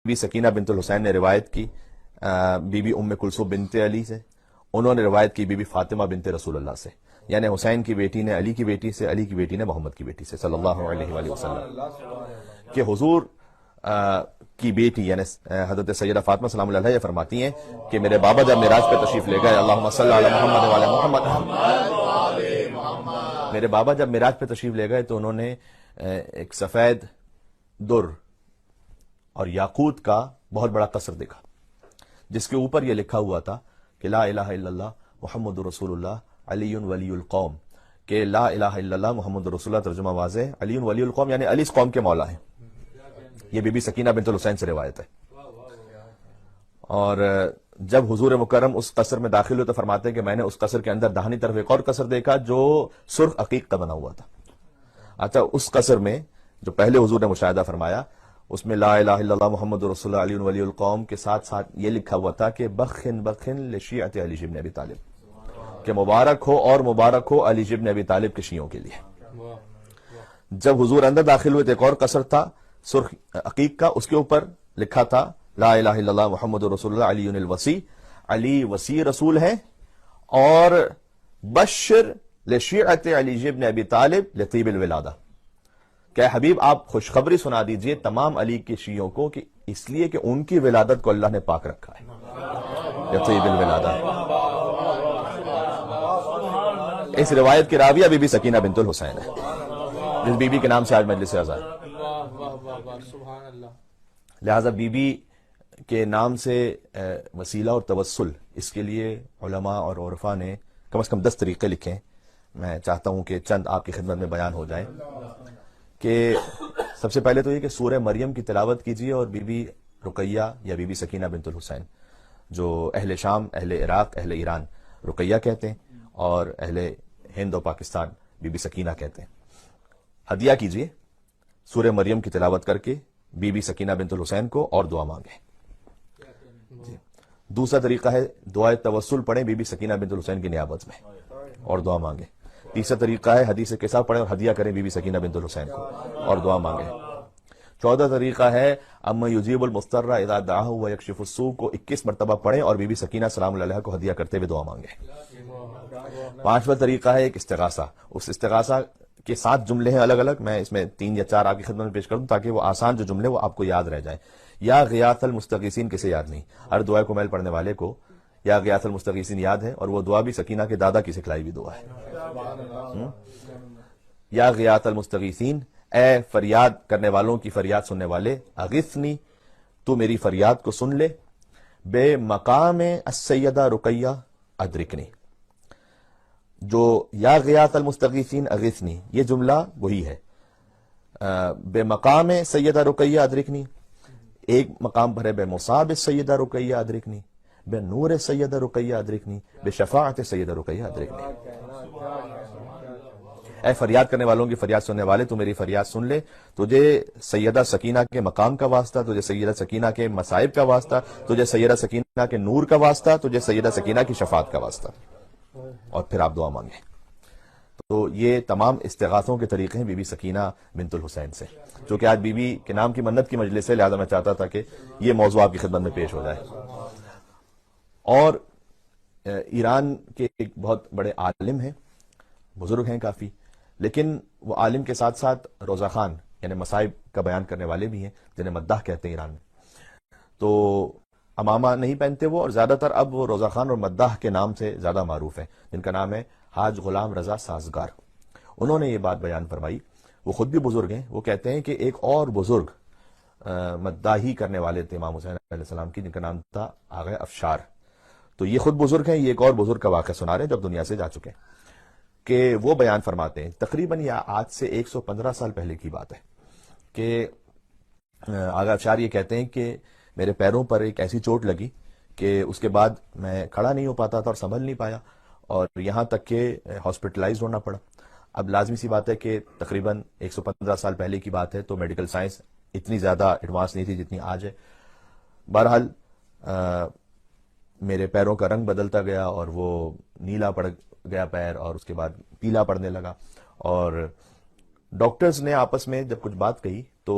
Be Sakina بنت الحسین نے روایت کی بی بی ام کلثوم بنت علی سے، انہوں نے روایت کی بی بی فاطمہ بنت رسول اللہ سے، یعنی حسین کی بیٹی نے علی کی بیٹی سے، علی کی بیٹی نے محمد کی بیٹی سے، صلی اللہ علیہ وآلہ وسلم، کہ حضور کی بیٹی یعنی حضرت سیدہ فاطمہ سلام اللہ علیہ فرماتی ہیں کہ میرے بابا جب معراج پہ تشریف لے گئے، اللہم صلی علی محمد وعلی محمد، میرے بابا جب معراج پہ تشریف لے گئے تو انہوں نے ایک سفید در اور یاقوت کا بہت بڑا قصر دیکھا، جس کے اوپر یہ لکھا ہوا تھا کہ لا الہ الا اللہ محمد رسول اللہ علی ولی القوم، کہ لا الہ الا اللہ محمد رسول اللہ، ترجمہ واضح، علی ولی القوم یعنی علی اس قوم کے مولا ہیں۔ یہ بی بی سکینہ بنت الحسین سے روایت ہے۔ اور جب حضور مکرم اس قصر میں داخل ہوئے تو فرماتے ہیں کہ میں نے اس قصر کے اندر داہنی طرف ایک اور قصر دیکھا جو سرخ عقیق کا بنا ہوا تھا۔ اچھا، اس قصر میں جو پہلے حضور نے مشاہدہ فرمایا، اس میں لا الہ الا اللہ محمد رسول اللہ علی ولی القوم کے ساتھ ساتھ یہ لکھا ہوا تھا کہ بخن بخن لشیعت علی ابن ابی طالب، کہ مبارک ہو اور مبارک ہو علی ابن ابی طالب کے شیعوں کے لیے۔ جب حضور اندر داخل ہوئے تو ایک اور قصر تھا سرخ عقیق کا، اس کے اوپر لکھا تھا لا الہ الا اللہ محمد رسول اللہ علی الوسیع، علی وسیع رسول ہیں، اور بشر لشیعت علی ابن ابی طالب لطیب الولادہ، کہ حبیب آپ خوشخبری سنا دیجئے تمام علی کے شیعوں کو کہ اس لیے کہ ان کی ولادت کو اللہ نے پاک رکھا ہے، لطیب الولادہ۔ اس روایت کی راویہ بی بی سکینہ بنت الحسین ہے، جس بی بی کے نام سے آج مجلس عزا ہے۔ لہذا بی بی کے نام سے وسیلہ اور توسل، اس کے لیے علماء اور عرفاء نے کم از کم 10 طریقے لکھے، میں چاہتا ہوں کہ چند آپ کی خدمت میں بیان ہو جائیں۔ کہ سب سے پہلے تو یہ کہ سورہ مریم کی تلاوت کیجیے، اور بی بی رقیہ یا بی بی سکینہ بنت الحسین، جو اہل شام، اہل عراق، اہل ایران رقیہ کہتے ہیں، اور اہل ہند و پاکستان بی بی سکینہ کہتے ہیں، ہدیہ کیجیے سورہ مریم کی تلاوت کر کے بی بی سکینہ بنت الحسین کو، اور دعا مانگیں۔ جی۔ دوسرا طریقہ ہے دعائے توسل پڑھیں بی بی سکینہ بنت الحسین کی نیابت میں، اور دعا مانگیں۔ تیسرا طریقہ ہے حدیث قصہ پڑھیں اور ہدیہ کریں بی بی سکینہ بنت الحسین کو، اور دعا مانگیں۔ چوتھا طریقہ ہے اما یجیب المضطر اذا دعاہ ویکشف السوء کو 21 مرتبہ پڑھیں اور بی بی سکینہ سلام اللہ علیہ کو ہدیہ کرتے ہوئے دعا مانگیں۔ پانچواں طریقہ ہے ایک استغاثہ، اس استغاثہ کے 7 جملے ہیں الگ الگ، میں اس میں 3 یا 4 آپ کی خدمت میں پیش کر دوں تاکہ وہ آسان جو جملے وہ آپ کو یاد رہ جائیں۔ یا غیاث المستغیثین کسے یاد نہیں؟ ہر دعا کو میل پڑھنے والے کو یا غیاث المستغیثین یاد ہے، اور وہ دعا بھی سکینہ کے دادا کی سکھلائی ہوئی دعا ہے۔ یا غیاث المستغیثین، اے فریاد کرنے والوں کی فریاد سننے والے، اغثنی، تو میری فریاد کو سن لے، بے مقام السیدہ رقیہ ادرکنی۔ جو یا غیاث المستغیثین اغثنی، یہ جملہ وہی ہے، بے مقام سیدہ رقیہ ادرکنی، ایک مقام پر ہے بے مصاب سیدہ رقیہ ادرکنی، بے نور سیدہ رقیہ ادرکنی، بے شفاعت سیدہ رقیہ ادرکنی۔ اے فریاد کرنے والوں کی فریاد سننے والے، تو میری فریاد سن لے، تجھے سیدہ سکینہ کے مقام کا واسطہ، تجھے سیدہ سکینہ کے مصائب کا واسطہ، تجھے سیدہ سکینہ کے نور کا واسطہ، تجھے سیدہ سکینہ کی شفاعت کا واسطہ، اور پھر آپ دعا مانگیں۔ تو یہ تمام استغاثوں کے طریقے ہیں بی بی سکینہ بنت الحسین سے، جو کہ آج بی بی کے نام کی منت کی مجلس ہے، لہذا میں چاہتا تھا کہ یہ موضوع آپ کی خدمت میں پیش ہو جائے۔ اور ایران کے ایک بہت بڑے عالم ہیں، بزرگ ہیں کافی، لیکن وہ عالم کے ساتھ ساتھ روزہ خان یعنی مصائب کا بیان کرنے والے بھی ہیں، جنہیں مداح کہتے ہیں ایران میں۔ تو امامہ نہیں پہنتے وہ، اور زیادہ تر اب وہ روزہ خان اور مداح کے نام سے زیادہ معروف ہیں، جن کا نام ہے حاج غلام رضا سازگار۔ انہوں نے یہ بات بیان فرمائی، وہ خود بھی بزرگ ہیں، وہ کہتے ہیں کہ ایک اور بزرگ مداحی کرنے والے تھے امام حسین علیہ السلام کی، جن کا نام تھا آغا افشار۔ تو یہ خود بزرگ ہیں، یہ ایک اور بزرگ کا واقعہ سنا رہے ہیں جو اب دنیا سے جا چکے ہیں، کہ وہ بیان فرماتے ہیں تقریباً یہ آج سے 115 سال پہلے کی بات ہے، کہ آغا افشار یہ کہتے ہیں کہ میرے پیروں پر ایک ایسی چوٹ لگی کہ اس کے بعد میں کھڑا نہیں ہو پاتا تھا اور سنبھل نہیں پایا، اور یہاں تک کہ ہاسپٹلائز ہونا پڑا۔ اب لازمی سی بات ہے کہ تقریباً 115 سال پہلے کی بات ہے، تو میڈیکل سائنس اتنی زیادہ ایڈوانس نہیں تھی جتنی آج ہے۔ بہرحال میرے پیروں کا رنگ بدلتا گیا، اور وہ نیلا پڑ گیا پیر، اور اس کے بعد پیلا پڑنے لگا، اور ڈاکٹرز نے آپس میں جب کچھ بات کہی تو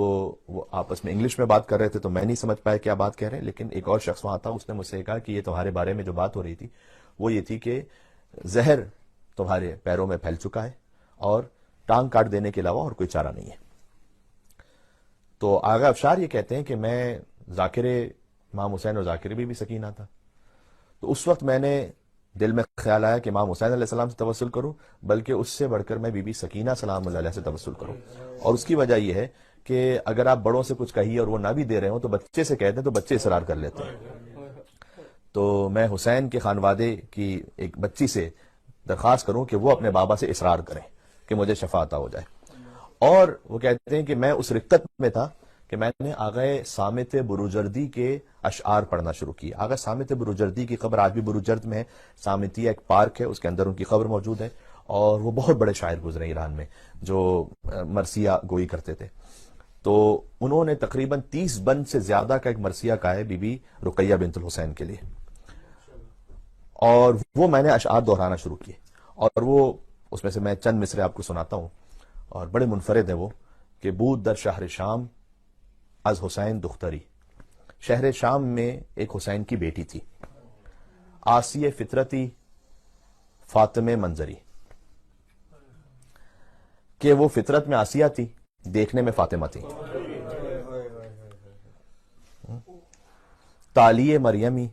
وہ آپس میں انگلش میں بات کر رہے تھے، تو میں نہیں سمجھ پایا کیا بات کہہ رہے ہیں، لیکن ایک اور شخص وہاں تھا، اس نے مجھ سے کہا کہ یہ تمہارے بارے میں جو بات ہو رہی تھی وہ یہ تھی کہ زہر تمہارے پیروں میں پھیل چکا ہے اور ٹانگ کاٹ دینے کے علاوہ اور کوئی چارہ نہیں ہے۔ تو آغا افشار یہ کہتے ہیں کہ میں ذاکر امام حسین اور ذاکر بی بی سکینہ تھا، تو اس وقت میں نے دل میں خیال آیا کہ امام حسین علیہ السلام سے توسل کروں، بلکہ اس سے بڑھ کر میں بی بی سکینہ سلام اللہ علیہ سے توسل کروں۔ اور اس کی وجہ یہ ہے کہ اگر آپ بڑوں سے کچھ کہیے اور وہ نہ بھی دے رہے ہوں تو بچے سے کہتے ہیں تو بچے اصرار کر لیتے ہیں۔ تو میں حسین کے خانوادے کی ایک بچی سے درخواست کروں کہ وہ اپنے بابا سے اصرار کریں کہ مجھے شفا عطا ہو جائے۔ اور وہ کہتے ہیں کہ میں اس رقت میں تھا کہ میں نے آغا صامت بروجردی کے اشعار پڑھنا شروع کی۔ آغا صامت بروجردی کی قبر آج بھی بروجرد میں ہے، صامتیہ ایک پارک ہے، اس کے اندر ان کی قبر موجود ہے، اور وہ بہت بڑے شاعر گزرے ایران میں جو مرثیہ گوئی کرتے تھے۔ تو انہوں نے تقریباً 30 بند سے زیادہ کا ایک مرثیہ کہا ہے بی بی رقیہ بنت الحسین کے لیے، اور وہ میں نے اشعار دہرانا شروع کیے، اور وہ اس میں سے میں چند مصرے آپ کو سناتا ہوں، اور بڑے منفرد ہیں وہ، کہ بود در شہر شام از حسین دختری، شہر شام میں ایک حسین کی بیٹی تھی، آسی فطرتی فاطمہ منظری، کہ وہ فطرت میں آسیہ تھی، دیکھنے میں فاطمہ تھی، تالیہ مریمی،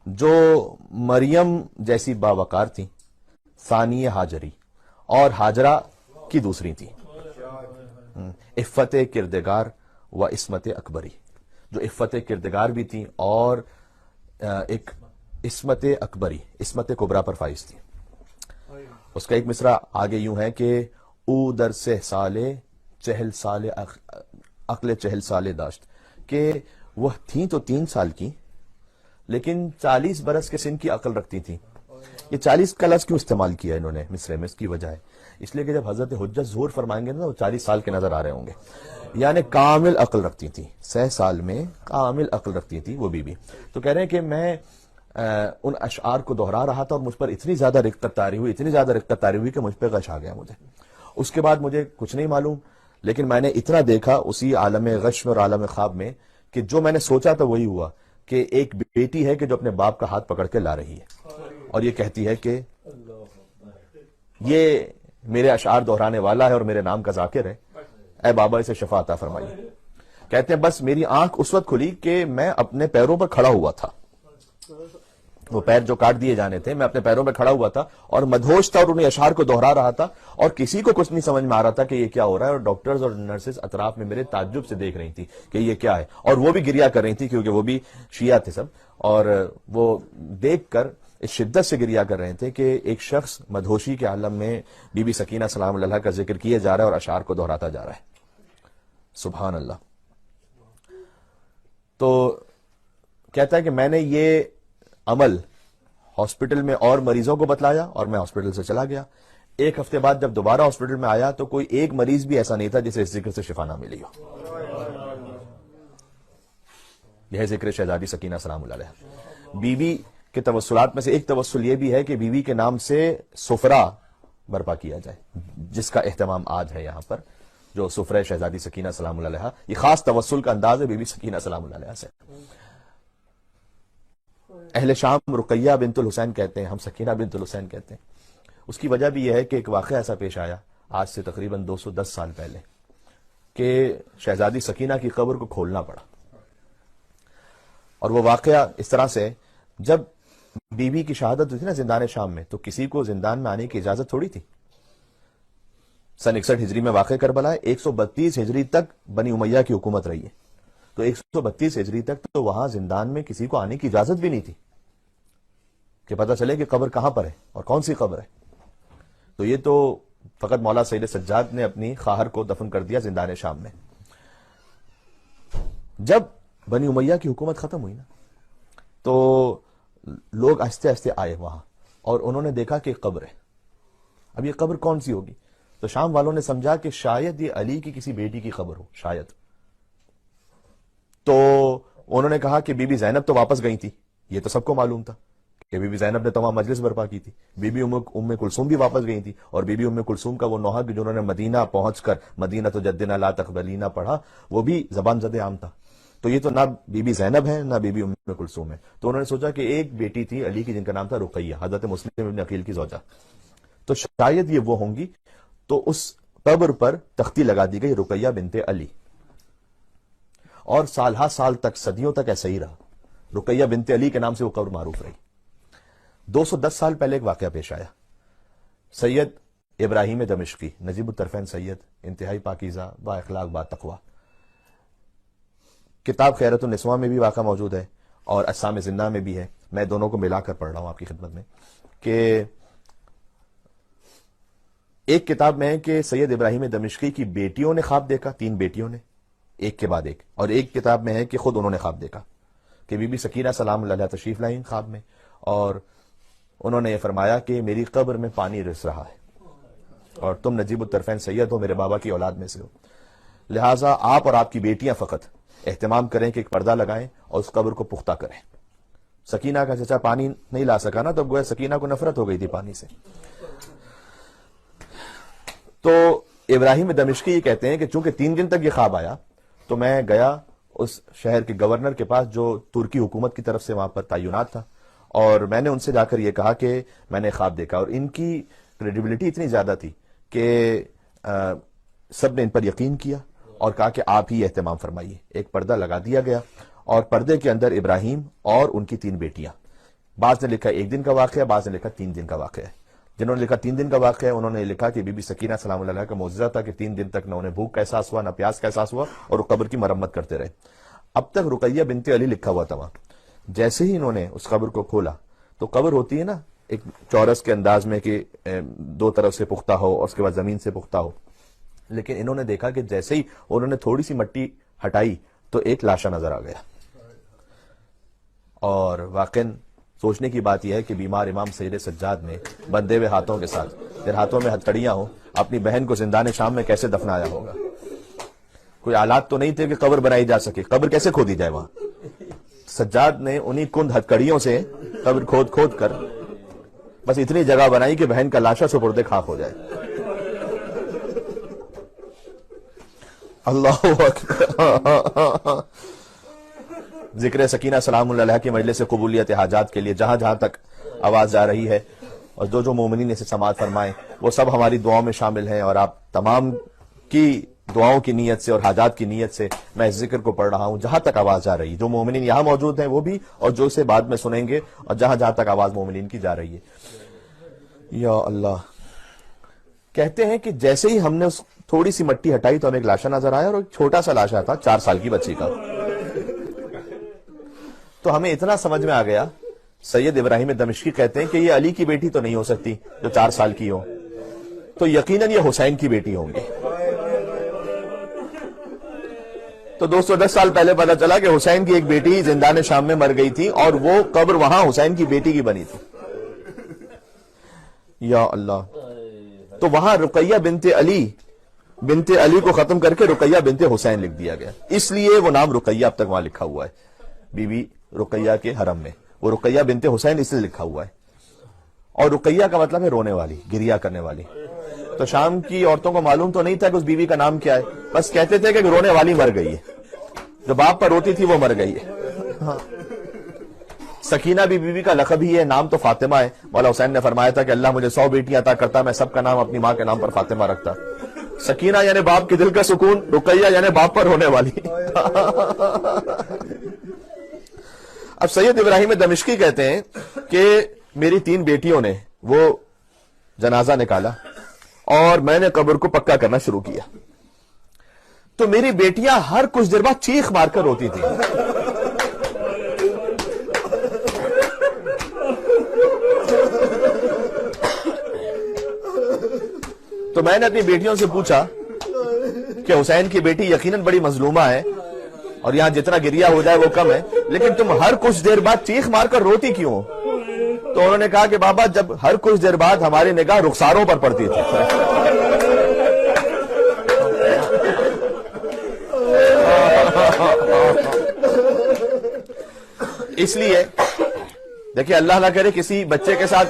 جو مریم جیسی باوقار تھی، ثانی حاجری، اور حاجرہ کی دوسری تھی، عفت کردگار و عصمت اکبری، جو عفت کردگار بھی تھی اور ایک عصمت اکبری، عصمت کبریٰ پر فائز تھی۔ اس کا ایک مصرع آگے یوں ہے کہ او در 6 سالے چہل سال عقل 40 سالے داشت، کہ وہ تھیں تو 3 سال کی لیکن 40 برس کے سن کی عقل رکھتی تھیں۔ یہ 40 کا لفظ کیوں استعمال کیا انہوں نے مصرے میں؟ اس کی وجہ ہے اس لیے کہ جب حضرت حجت ظہور فرمائیں گے نا وہ 40 سال کے نظر آ رہے ہوں گے، یعنی کامل عقل رکھتی تھی، 6 سال میں کامل عقل رکھتی تھی وہ بی بی۔ تو کہہ رہے ہیں کہ میں ان اشعار کو دہرا رہا تھا اور مجھ پر اتنی زیادہ رقت طاری ہوئی، اتنی زیادہ رقت طاری ہوئی کہ مجھ پہ غش آ گیا مجھے۔ اس کے بعد مجھے کچھ نہیں معلوم، لیکن میں نے اتنا دیکھا اسی عالم غش میں اور عالم خواب میں کہ جو میں نے سوچا تھا وہی ہوا، کہ ایک بیٹی ہے کہ جو اپنے باپ کا ہاتھ پکڑ کے لا رہی ہے اور یہ کہتی ہے کہ یہ میرے اشعار دہرانے والا ہے اور میرے نام کا ذاکر ہے، اے بابا اسے شفا عطا فرمائیے۔ کہتے ہیں بس میری آنکھ اس وقت کھلی کہ میں اپنے پیروں پر کھڑا ہوا تھا، وہ پیر جو کاٹ دیے جانے تھے، میں اپنے پیروں پہ کھڑا ہوا تھا اور مدہوش تھا اور انہیں اشعار کو دہرا رہا تھا، اور کسی کو کچھ نہیں سمجھ میں آ رہا تھا کہ یہ کیا ہو رہا ہے، اور ڈاکٹرز اور نرسز اطراف میں میرے تعجب سے دیکھ رہی تھی کہ یہ کیا ہے، اور وہ بھی گریا کر رہی تھی کیونکہ وہ بھی شیعہ تھے سب، اور وہ دیکھ کر اس شدت سے گریا کر رہے تھے کہ ایک شخص مدہوشی کے عالم میں بی بی سکینہ سلام اللہ کا ذکر کیے جا رہا ہے اور اشعار کو دہراتا جا رہا ہے۔ سبحان اللہ۔ تو کہتا ہے کہ میں نے یہ عمل ہاسپٹل میں اور مریضوں کو بتلایا اور میں ہاسپٹل سے چلا گیا۔ 1 ہفتے بعد جب دوبارہ ہاسپٹل میں آیا تو کوئی ایک مریض بھی ایسا نہیں تھا جسے اس ذکر سے شفا نہ ملی ہو۔ یہ ذکر شہزادی سکینہ سلام اللہ علیہ۔ بی بی کے توسلات میں سے ایک توسل یہ بھی ہے کہ بی بی کے نام سے سفرہ برپا کیا جائے، جس کا اہتمام آج ہے یہاں پر، جو سفرہ شہزادی سکینہ سلام اللہ علیہ، یہ خاص توسل کا انداز ہے بی بی سکینہ سلام اللہ علیہ سے۔ اہل شام رقیہ بنت الحسین کہتے ہیں، ہم سکینہ بنت الحسین کہتے ہیں۔ اس کی وجہ بھی یہ ہے کہ ایک واقعہ ایسا پیش آیا آج سے تقریباً 210 سال پہلے کہ شہزادی سکینہ کی قبر کو کھولنا پڑا، اور وہ واقعہ اس طرح سے، جب بی بی کی شہادت ہوئی تھی نا زندان شام میں، تو کسی کو زندان میں آنے کی اجازت تھوڑی تھی۔ سن 61 ہجری میں واقع کربلا ہے، 132 ہجری تک بنی امیہ کی حکومت رہی ہے، تو 132 ہجری تک تو وہاں زندان میں کسی کو آنے کی اجازت بھی نہیں تھی کہ پتہ چلے کہ قبر کہاں پر ہے اور کون سی قبر ہے۔ تو یہ تو فقط مولا سید سجاد نے اپنی خواہر کو دفن کر دیا زندان شام میں۔ جب بنی امیہ کی حکومت ختم ہوئی نا تو لوگ آہستہ آہستہ آئے وہاں اور انہوں نے دیکھا کہ قبر ہے۔ اب یہ قبر کون سی ہوگی؟ تو شام والوں نے سمجھا کہ شاید یہ علی کی کسی بیٹی کی قبر ہو، شاید۔ تو انہوں نے کہا کہ بی بی زینب تو واپس گئی تھی، یہ تو سب کو معلوم تھا کہ بی بی زینب نے تمام مجلس برپا کی تھی. بی بی ام کلثوم بھی واپس گئی تھی, اور بی بی ام کلثوم کا وہ نوحہ جنہوں نے مدینہ پہنچ کر مدینہ تو جدنا لا تقبلینا پڑھا, وہ بھی زبان زد عام تھا. تو یہ تو نہ بی بی زینب ہے نہ بی بی ام کلثوم ہے. تو انہوں نے سوچا کہ ایک بیٹی تھی علی کی جن کا نام تھا رقیہ, حضرت مسلم ابن عقیل کی زوجہ, تو شاید یہ وہ ہوں گی. تو اس قبر پر تختی لگا دی گئی رقیہ بنت علی, اور سال ہا سال تک, صدیوں تک ایسا ہی رہا. رقیہ بنت علی کے نام سے وہ قبر معروف رہی. 210 سال پہلے ایک واقعہ پیش آیا. سید ابراہیم دمشقی, نجیب الطرفین سید, انتہائی پاکیزہ, با اخلاق, با تقوی. کتاب خیرت النسواں میں بھی واقعہ موجود ہے اور اسام زندہ میں بھی ہے. میں دونوں کو ملا کر پڑھ رہا ہوں آپ کی خدمت میں. کہ ایک کتاب میں ہے کہ سید ابراہیم دمشقی کی بیٹیوں نے خواب دیکھا, 3 بیٹیوں نے, ایک کے بعد ایک. اور ایک کتاب میں ہے کہ خود انہوں نے خواب دیکھا کہ بی بی سکینہ سلام اللہ علیہ تشریف لائیں خواب میں, اور انہوں نے یہ فرمایا کہ میری قبر میں پانی رس رہا ہے, اور تم نجیب الطرفین سید ہو, میرے بابا کی اولاد میں سے ہو, لہٰذا آپ اور آپ کی بیٹیاں فقط اہتمام کریں کہ ایک پردہ لگائیں اور اس قبر کو پختہ کریں. سکینہ کا چچا پانی نہیں لا سکا نا, تو گویا سکینہ کو نفرت ہو گئی تھی پانی سے. تو ابراہیم دمشقی یہ کہتے ہیں کہ چونکہ 3 دن تک یہ خواب آیا, تو میں گیا اس شہر کے گورنر کے پاس جو ترکی حکومت کی طرف سے وہاں پر تعینات تھا, اور میں نے ان سے جا کر یہ کہا کہ میں نے خواب دیکھا. اور ان کی کریڈیبلٹی اتنی زیادہ تھی کہ سب نے ان پر یقین کیا اور کہا کہ آپ ہی اہتمام فرمائیے. ایک پردہ لگا دیا گیا, اور پردے کے اندر ابراہیم اور ان کی 3 بیٹیاں. بعض نے لکھا 1 دن کا واقعہ, بعض نے لکھا 3 دن کا واقعہ ہے. جنہوں نے لکھا 3 دن کا واقعہ ہے, انہوں نے لکھا کہ بی بی سکینہ سلام اللہ علیہ کا معجزہ تھا کہ 3 دن تک نہ انہیں بھوک کا احساس ہوا, نہ پیاس کا احساس ہوا, اور وہ قبر کی مرمت کرتے رہے. اب تک رقیہ بنت علی لکھا ہوا تھا وہاں. جیسے ہی انہوں نے اس قبر کو کھولا, تو قبر ہوتی ہے نا ایک چورس کے انداز میں کہ 2 طرف سے پختہ ہو اور اس کے بعد زمین سے پختہ ہو, لیکن انہوں نے دیکھا کہ جیسے ہی انہوں نے تھوڑی سی مٹی ہٹائی تو ایک لاشا نظر آ گیا. اور واقعاً سوچنے کی بات یہ ہے کہ بیمار امام سید سجاد نے بندے ہوئے ہاتھوں کے ساتھ, جن ہاتھوں میں ہتھکڑیاں ہوں, اپنی بہن کو زندان شام میں کیسے دفنایا ہوگا. کوئی آلات تو نہیں تھے کہ قبر بنائی جا سکے, قبر کیسے کھودی جائے وہاں. سجاد نے انہی کند ہتھکڑیوں سے قبر کھود کھود کر بس اتنی جگہ بنائی کہ بہن کا لاشا سپرد خاک ہو جائے. اللہ اکبر. ذکر سکینہ سلام اللہ علیہ کی مجلس قبولیت حاجات کے لیے جہاں جہاں تک آواز جا رہی ہے, اور جو مومنین اسے سماعت فرمائیں, وہ سب ہماری دعاؤں میں شامل ہیں. اور آپ تمام کی دعاؤں کی نیت سے اور حاجات کی نیت سے میں اس ذکر کو پڑھ رہا ہوں جہاں تک آواز جا رہی ہے. جو مومنین یہاں موجود ہیں وہ بھی, اور جو اسے بعد میں سنیں گے, اور جہاں جہاں تک آواز مومنین کی جا رہی ہے. یا اللہ. کہتے ہیں کہ جیسے ہی ہم نے اس تھوڑی سی مٹی ہٹائی تو ہمیں ایک لاشا نظر آیا, اور ایک چھوٹا سا لاشا تھا 4 سال کی بچی کا. تو ہمیں اتنا سمجھ میں آ گیا, سید ابراہیم دمشقی کہتے ہیں کہ یہ علی کی بیٹی تو نہیں ہو سکتی جو 4 سال کی ہو, تو یقیناً یہ حسین کی بیٹی ہوں گی. تو 210 سال پہلے پتا چلا کہ حسین کی ایک بیٹی زندان شام میں مر گئی تھی, اور وہ قبر وہاں حسین کی بیٹی کی بنی تھی. یا اللہ. تو وہاں رقیہ بنت علی کو ختم کر کے رقیہ بنت حسین لکھ دیا گیا, اس لیے وہ نام رقیہ اب تک وہاں لکھا ہوا ہے. بی بی رقیہ کے حرم میں وہ رقیہ بنت حسین اس لیے لکھا ہوا ہے. اور رقیہ کا مطلب ہے رونے والی, گریا کرنے والی. تو شام کی عورتوں کو معلوم تو نہیں تھا کہ اس بیوی کا نام کیا ہے, بس کہتے تھے کہ رونے والی مر گئی ہے, جو باپ پر روتی تھی وہ مر گئی ہے. سکینہ بھی بیوی کا لقب ہی ہے, نام تو فاطمہ ہے. مولا حسین نے فرمایا تھا کہ اللہ مجھے 100 بیٹیاں عطا کرتا, میں سب کا نام اپنی ماں کے نام پر فاطمہ رکھتا. سکینہ یعنی باپ کے دل کا سکون, رقیہ یعنی باپ پر ہونے والی. اب سید ابراہیم دمشقی کہتے ہیں کہ میری 3 بیٹیوں نے وہ جنازہ نکالا, اور میں نے قبر کو پکا کرنا شروع کیا. تو میری بیٹیاں ہر کچھ دیر بعد چیخ مار کر روتی تھی. تو میں نے اپنی بیٹیوں سے پوچھا کہ حسین کی بیٹی یقیناً بڑی مظلومہ ہے, اور یہاں جتنا گریا ہو جائے وہ کم ہے, لیکن تم ہر کچھ دیر بعد چیخ مار کر روتی کیوں؟ تو انہوں نے کہا کہ بابا جب ہر کچھ دیر بعد ہماری نگاہ رخساروں پر پڑتی تھی. اس لیے دیکھیں اللہ نہ کرے کسی بچے کے ساتھ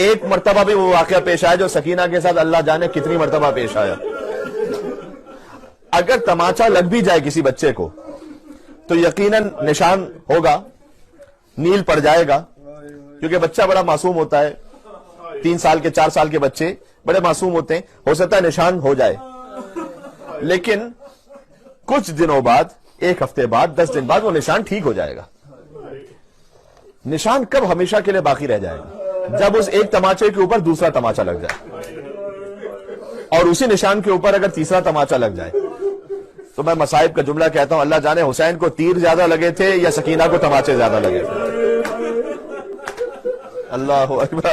ایک مرتبہ بھی وہ واقعہ پیش آیا جو سکینہ کے ساتھ اللہ جانے کتنی مرتبہ پیش آیا. اگر تماچا لگ بھی جائے کسی بچے کو تو یقیناً نشان ہوگا, نیل پڑ جائے گا, کیونکہ بچہ بڑا معصوم ہوتا ہے. 3 سال کے 4 سال کے بچے بڑے معصوم ہوتے ہیں, ہو سکتا ہے نشان ہو جائے, لیکن کچھ دنوں بعد, 1 ہفتے بعد, 10 دن بعد وہ نشان ٹھیک ہو جائے گا. نشان کب ہمیشہ کے لیے باقی رہ جائے گا؟ جب اس ایک تماچے کے اوپر دوسرا تماچا لگ جائے, اور اسی نشان کے اوپر اگر تیسرا تماچا لگ جائے. تو میں مصائب کا جملہ کہتا ہوں, اللہ جانے حسین کو تیر زیادہ لگے تھے یا سکینہ کو تماچے زیادہ لگے تھے. اللہ اکبر.